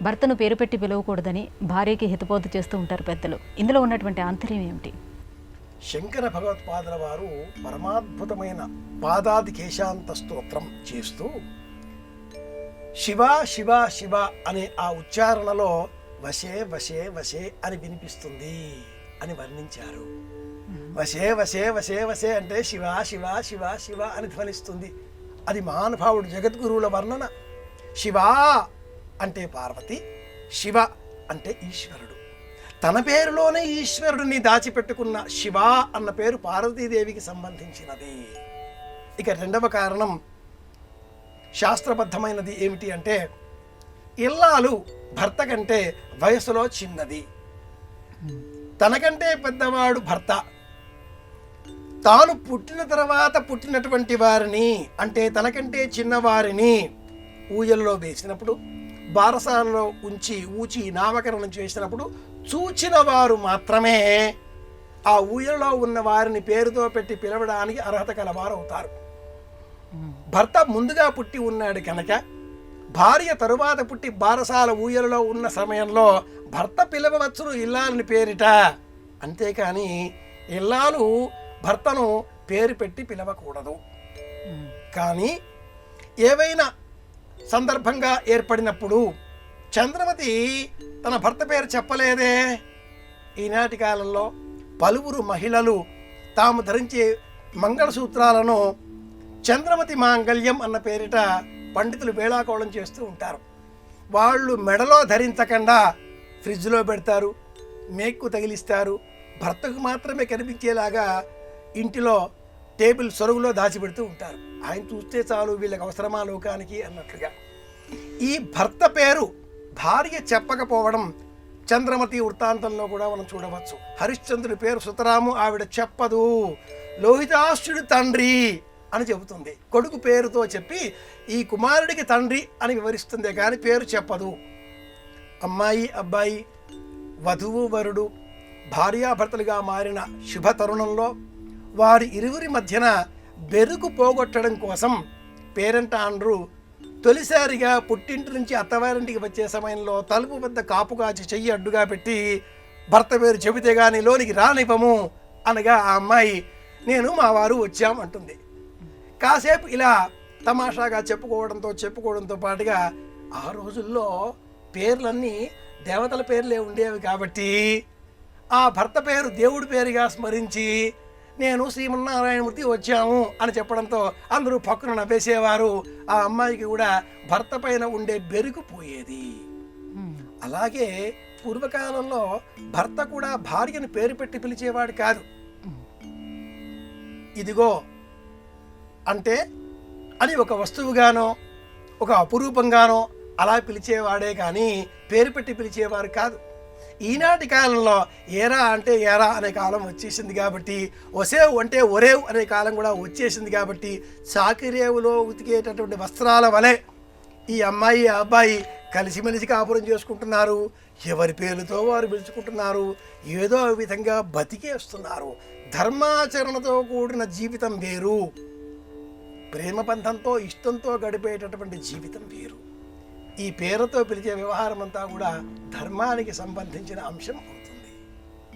భర్తను పేరు పెట్టి పిలవకూడదని భార్యకి హితబోధ చేస్తూ ఉంటారు పెద్దలు. ఇందులో ఉన్నటువంటి ఆంతర్యం ఏమిటి? శంకర భగవత్పాదుల వారు పరమాద్భుతమైన పాదాది కేశాంత స్తోత్రం చేస్తూ శివ శివ శివ అనే ఆ ఉచ్చారణలో వశే వశే వశే అని వినిపిస్తుంది అని వర్ణించారు. వశే వశే వశే వశే అంటే శివ శివ శివ శివ అని ధ్వనిస్తుంది. అది మహానుభావుడు జగద్గురువుల వర్ణన. శివ అంటే పార్వతి, శివ అంటే ఈశ్వరుడు. తన పేరులోనే ఈశ్వరుడిని దాచిపెట్టుకున్న శివ అన్న పేరు పార్వతీదేవికి సంబంధించినది. ఇక రెండవ కారణం శాస్త్రబద్ధమైనది ఏమిటి అంటే, ఇల్లాలు భర్త కంటే వయసులో చిన్నది, తనకంటే పెద్దవాడు భర్త. తాను పుట్టిన తర్వాత పుట్టినటువంటి వారిని అంటే తనకంటే చిన్నవారిని ఊయల్లో వేసినప్పుడు, బారసాలలో ఊచి నామకరణం చేసినప్పుడు చూచిన వారు మాత్రమే ఆ ఊయల్లో ఉన్న వారిని పేరుతో పెట్టి పిలవడానికి అర్హత కలవారు అవుతారు. భర్త ముందుగా పుట్టి ఉన్నాడు కనుక భార్య తరువాత పుట్టి బారసాల ఊయలలో ఉన్న సమయంలో భర్త పిలవవచ్చును ఇల్లాలని పేరిట. అంతేకాని ఇల్లాలు భర్తను పేరు పెట్టి పిలవకూడదు. కానీ ఏవైనా సందర్భంగా ఏర్పడినప్పుడు చంద్రమతి తన భర్త పేరు చెప్పలేదే. ఈనాటి కాలంలో పలువురు మహిళలు తాము ధరించే మంగళసూత్రాలను చంద్రమతి మాంగళ్యం అన్న పేరిట పండితులు వేళాకోళం చేస్తూ ఉంటారు. వాళ్ళు మెడలో ధరించకుండా ఫ్రిడ్జ్లో పెడతారు, మేక్కు తగిలిస్తారు. భర్తకు మాత్రమే కనిపించేలాగా ఇంటిలో టేబుల్ సొరుగులో దాచిపెడుతూ ఉంటారు. ఆయన చూస్తే చాలు, వీళ్ళకి అవసరమా లోకానికి అన్నట్లుగా. ఈ భర్త పేరు భార్య చెప్పకపోవడం చంద్రమతి వృత్తాంతంలో కూడా మనం చూడవచ్చు. హరిశ్చంద్రుడి పేరు సుతరాము, ఆవిడ చెప్పదు. లోహితాశ్రుడి తండ్రి అని చెబుతుంది. కొడుకు పేరుతో చెప్పి ఈ కుమారుడికి తండ్రి అని వివరిస్తుంది కానీ పేరు చెప్పదు. అమ్మాయి అబ్బాయి, వధువు వరుడు భార్యాభర్తలుగా మారిన శుభ తరుణంలో వారి ఇరువురి మధ్యన బెరుకు పోగొట్టడం కోసం పేరంటాండ్రు తొలిసారిగా పుట్టింటి నుంచి అత్తవారింటికి వచ్చే సమయంలో తలుపు వద్ద కాపుగాచి చెయ్యి అడ్డుగా పెట్టి భర్త పేరు చెబితే గాని లోనికి రానివ్వము అనగా ఆ అమ్మాయి నేను మా వారు వచ్చాం అంటుంది. కాసేపు ఇలా తమాషాగా చెప్పుకోవడంతో పాటుగా ఆ రోజుల్లో పేర్లన్నీ దేవతల పేర్లే ఉండేవి కాబట్టి ఆ భర్త పేరు దేవుడి పేరుగా స్మరించి నేను శ్రీమన్నారాయణమూర్తి వచ్చాము అని చెప్పడంతో అందరూ పక్కన నవ్వేసేవారు. ఆ అమ్మాయికి కూడా భర్త పైన ఉండే బెరుకు పోయేది. అలాగే పూర్వకాలంలో భర్త కూడా భార్యను పేరు పెట్టి పిలిచేవాడు కాదు. ఇదిగో అంటే అని ఒక వస్తువుగానో ఒక అపురూపంగానో అలా పిలిచేవాడే కానీ పేరు పెట్టి పిలిచేవారు కాదు. ఈనాటి కాలంలో ఏరా అంటే ఏరా అనే కాలం వచ్చేసింది కాబట్టి, ఒసేవు అంటే ఒరేవు అనే కాలం కూడా వచ్చేసింది కాబట్టి చాకిరేవులో ఉతికేటటువంటి వస్త్రాల వలె ఈ అమ్మాయి అబ్బాయి కలిసిమెలిసి కాపురం చేసుకుంటున్నారు. ఎవరి పేరుతో వారు పిలుచుకుంటున్నారు. ఏదో విధంగా బతికేస్తున్నారు. ధర్మాచరణతో కూడిన జీవితం వేరు, ప్రేమ బంధంతో ఇష్టంతో గడిపేటటువంటి జీవితం వేరు. ఈ పేరుతో పిలిచే వ్యవహారం అంతా కూడా ధర్మానికి సంబంధించిన అంశం.